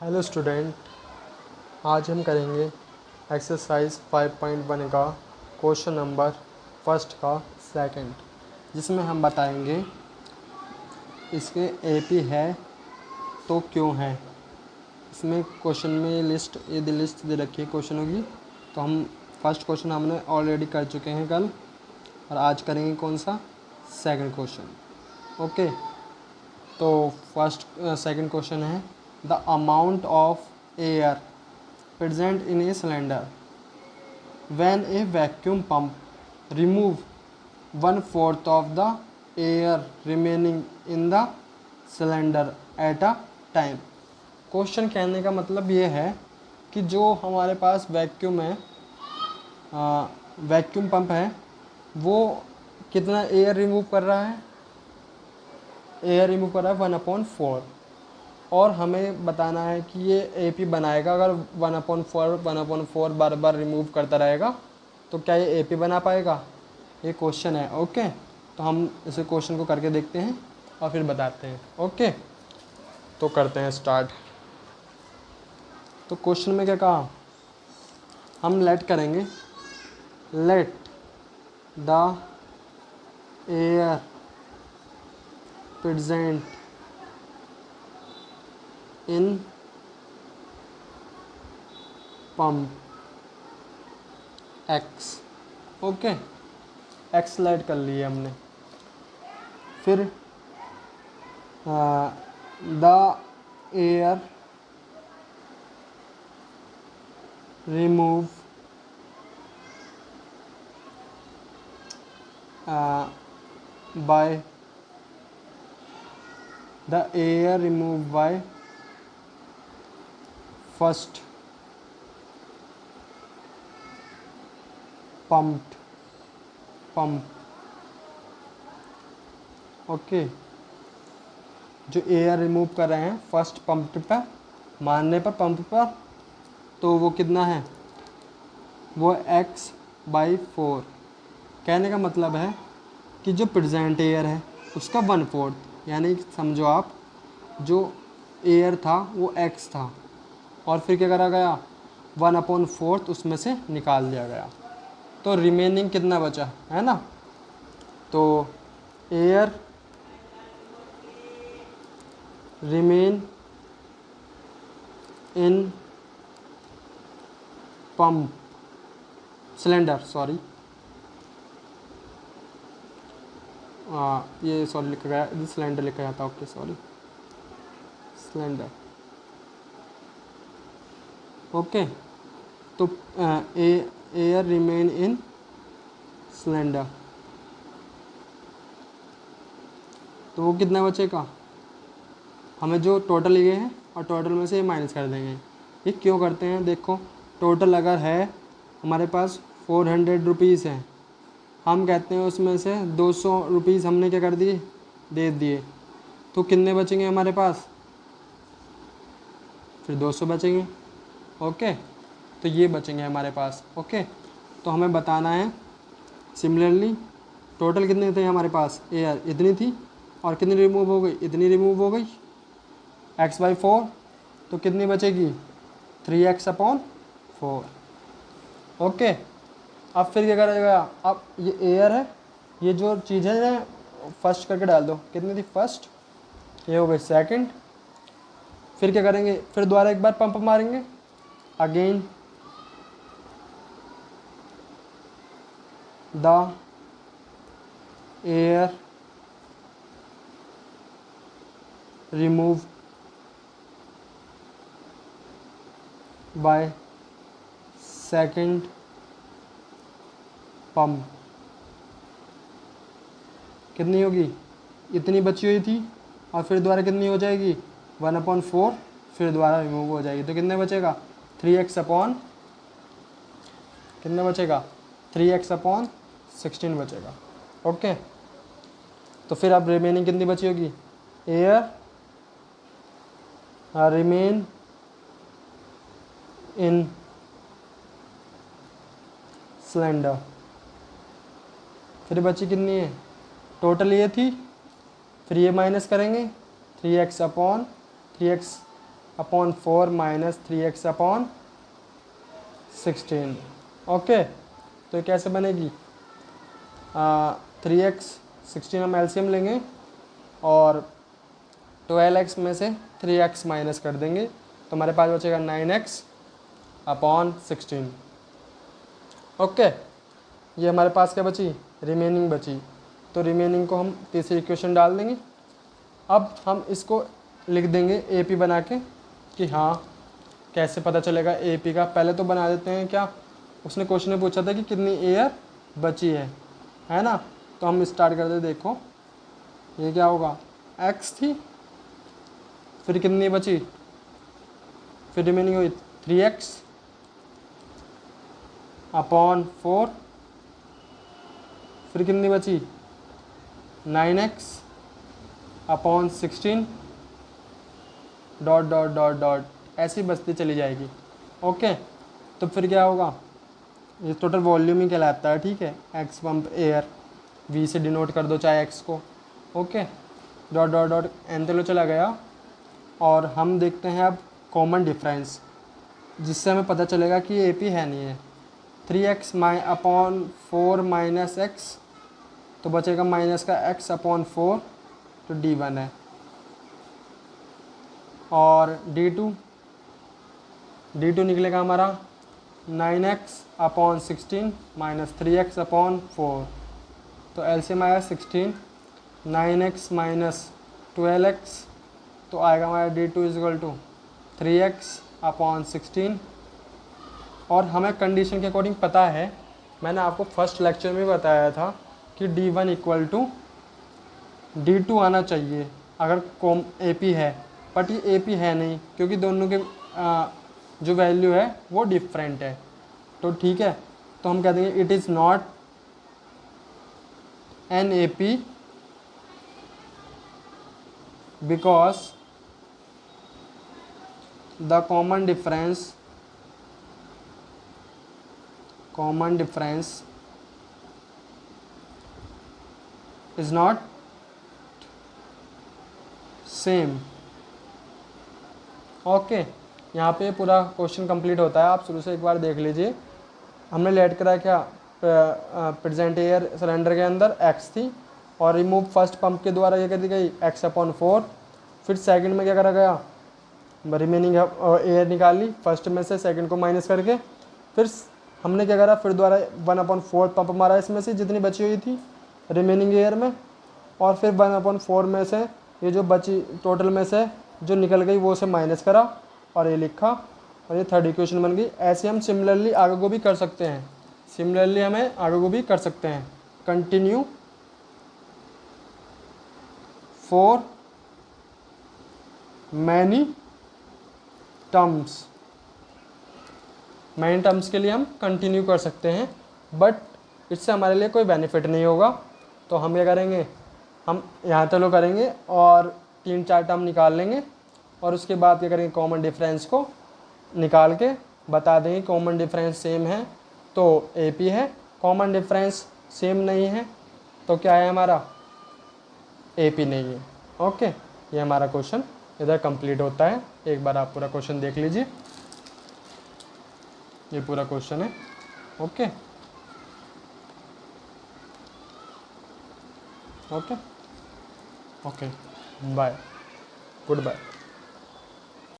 Hello student, आज हम करेंगे एक्सरसाइज 5.1 का क्वेश्चन नंबर फर्स्ट का सेकंड, जिसमें हम बताएंगे इसके एपी है तो क्यों है। इसमें क्वेश्चन में लिस्ट दे रखी है क्वेश्चनों की। तो हम फर्स्ट क्वेश्चन हमने ऑलरेडी कर चुके हैं कल, और आज करेंगे कौन सा, सेकंड क्वेश्चन। ओके, तो सेकंड क्वेश्चन है the amount of air present in a cylinder when a vacuum pump remove 1/4 of the air remaining in the cylinder at a time। Question कहने का मतलब ये है कि जो हमारे पास वैक्यूम पंप है वो कितना एयर रिमूव कर रहा है, एयर रिमूव कर रहा है 1/4, और हमें बताना है कि ये एपी बनाएगा अगर 1/4 बार बार रिमूव करता रहेगा तो क्या ये एपी बना पाएगा, ये क्वेश्चन है। ओके, तो हम इसे क्वेश्चन को करके देखते हैं और फिर बताते हैं। ओके, तो करते हैं स्टार्ट। तो क्वेश्चन में क्या कहा, हम लेट करेंगे, let the air present in pump X. Okay, X let कर लिए हमने। फिर the air remove by the air remove by first pump. Okay, जो एयर रिमूव कर रहे हैं फर्स्ट पंप पर, मारने पर पंप पर, तो वो कितना है, वो x/4। कहने का मतलब है कि जो प्रेजेंट एयर है उसका 1/4, यानी समझो आप जो एयर था वो x था, और फिर क्या करा गया 1/4 उसमें से निकाल दिया गया, तो रिमेनिंग कितना बचा है ना। तो air remain in pump cylinder, sorry ये सॉरी लिखा गया, सिलेंडर लिखा जाता। Okay sorry, cylinder. ओके, तो एयर रिमेन इन सिलेंडर, तो वो कितना बचेगा, हमें जो टोटल ये है और टोटल में से ये माइनस कर देंगे। ये क्यों करते हैं, देखो टोटल अगर है हमारे पास 400 रुपीज़ है, हम कहते हैं उसमें से 200 रुपीज़ हमने क्या कर दिए, दे दिए, तो कितने बचेंगे हमारे पास, फिर 200 बचेंगे। ओके, तो ये बचेंगे हमारे पास। ओके, तो हमें बताना है सिमिलरली टोटल कितने थे हमारे पास, एयर इतनी थी और कितनी रिमूव हो गई, इतनी रिमूव हो गई x/4, तो कितनी बचेगी 3x/4। ओके, अब फिर क्या करेगा, अब ये एयर है, ये जो चीज़ है फर्स्ट करके डाल दो, कितनी थी फर्स्ट, ये हो गई सेकंड। फिर क्या करेंगे, फिर दोबारा एक बार पंप मारेंगे, again the air remove by second pump कितनी होगी, इतनी बची हुई थी, और फिर दोबारा कितनी हो जाएगी 1/4, फिर दोबारा रिमूव हो जाएगी, तो कितने बचेगा 3x/, कितने बचेगा 3x/16 बचेगा। ओके, तो फिर अब रिमेनिंग कितनी बची होगी, एयर रिमेन इन सिलेंडर, फिर बची कितनी है, टोटल ये थी, फिर ये माइनस करेंगे 3x/3x upon 4 minus 3x upon 16। Okay, तो ये कैसे बनेगी? 3x 16 हम एलसीएम लेंगे और 12x में से 3x माइनस कर देंगे, तो हमारे पास बचेगा 9x अपॉन 16। ओके, ये हमारे पास क्या बची? रिमेनिंग बची। तो रिमेनिंग को हम तीसरी इक्वेशन डाल देंगे। अब हम इसको लिख देंगे ए पी बना के कि हाँ कैसे पता चलेगा ए पी का। पहले तो बना देते हैं क्या, उसने क्वेश्चन में पूछा था कि कितनी एयर बची है ना। तो हम स्टार्ट करते, देखो ये क्या होगा, x थी, फिर कितनी बची, फिर रिमेनिंग हुई 3x अपॉन 4, फिर कितनी बची 9x upon 16 dot dot dot dot, ऐसी बचती चली जाएगी। ओके, तो फिर क्या होगा, ये टोटल वॉल्यूम ही कहलाता है, ठीक है। एक्स पंप एयर, वी से डिनोट कर दो चाहे एक्स को। Okay, dot dot dot N तक चला गया। और हम देखते हैं अब कॉमन डिफरेंस, जिससे हमें पता चलेगा कि ए पी है नहीं है। 3x अपॉन 4 माइनस एक्स, तो बचेगा माइनस का x अपॉन 4, तो D1 है। और D2 निकलेगा हमारा 9x upon 16 minus 3x upon 4, तो एलसीएम आएगा 16, 9x माइनस 12x, तो आएगा हमारा D2 equal to 3x upon 16। और हमें कंडीशन के अकॉर्डिंग पता है, मैंने आपको फर्स्ट लेक्चर में बताया था कि D1 इक्वल टू D2 आना चाहिए अगर कॉम AP है, बट ये AP है नहीं क्योंकि दोनों के जो वैल्यू है वो डिफरेंट है। तो ठीक है, तो हम कह देंगे it is not an AP because the common difference is not same. Okay, यहाँ पे पूरा क्वेश्चन कंप्लीट होता है, आप शुरू से एक बार देख लीजिए। हमने लेट करा क्या, प्रेजेंट एयर सिलेंडर के अंदर x थी और रिमूव फर्स्ट पंप के द्वारा ये कर दी गई x अपॉन 4। फिर सेकंड में क्या करा गया, रिमेनिंग एयर निकाली फर्स्ट में से, सेकंड को माइनस करके। फिर हमने क्या करा, फिर द्वारा 1/4 पंप मारा इसमें से जितनी बची हुई थी रिमेनिंग एयर में, और फिर 1/4 में से ये जो बची टोटल में से जो निकल गई वो से माइनस करा और ये लिखा, और ये थर्ड इक्वेशन बन गई। ऐसे हम सिमिलरली आगे को भी कर सकते हैं, हमें आगे को भी कर सकते हैं। कंटिन्यू फॉर मैनी टर्म्स के लिए हम कंटिन्यू कर सकते हैं, बट इससे हमारे लिए कोई बेनिफिट नहीं होगा। तो हम क्या करेंगे, हम यहाँ तक करेंगे और 3-4 टर्म निकाल लेंगे, और उसके बाद क्या करेंगे, कॉमन डिफरेंस को निकाल के बता देंगे कॉमन डिफरेंस सेम है तो AP है, कॉमन डिफरेंस सेम नहीं है तो क्या है हमारा, AP नहीं है। ओके, ये हमारा क्वेश्चन इधर कंप्लीट होता है। एक बार आप पूरा क्वेश्चन देख लीजिए, ये पूरा क्वेश्चन है। Okay okay okay, bye, good bye.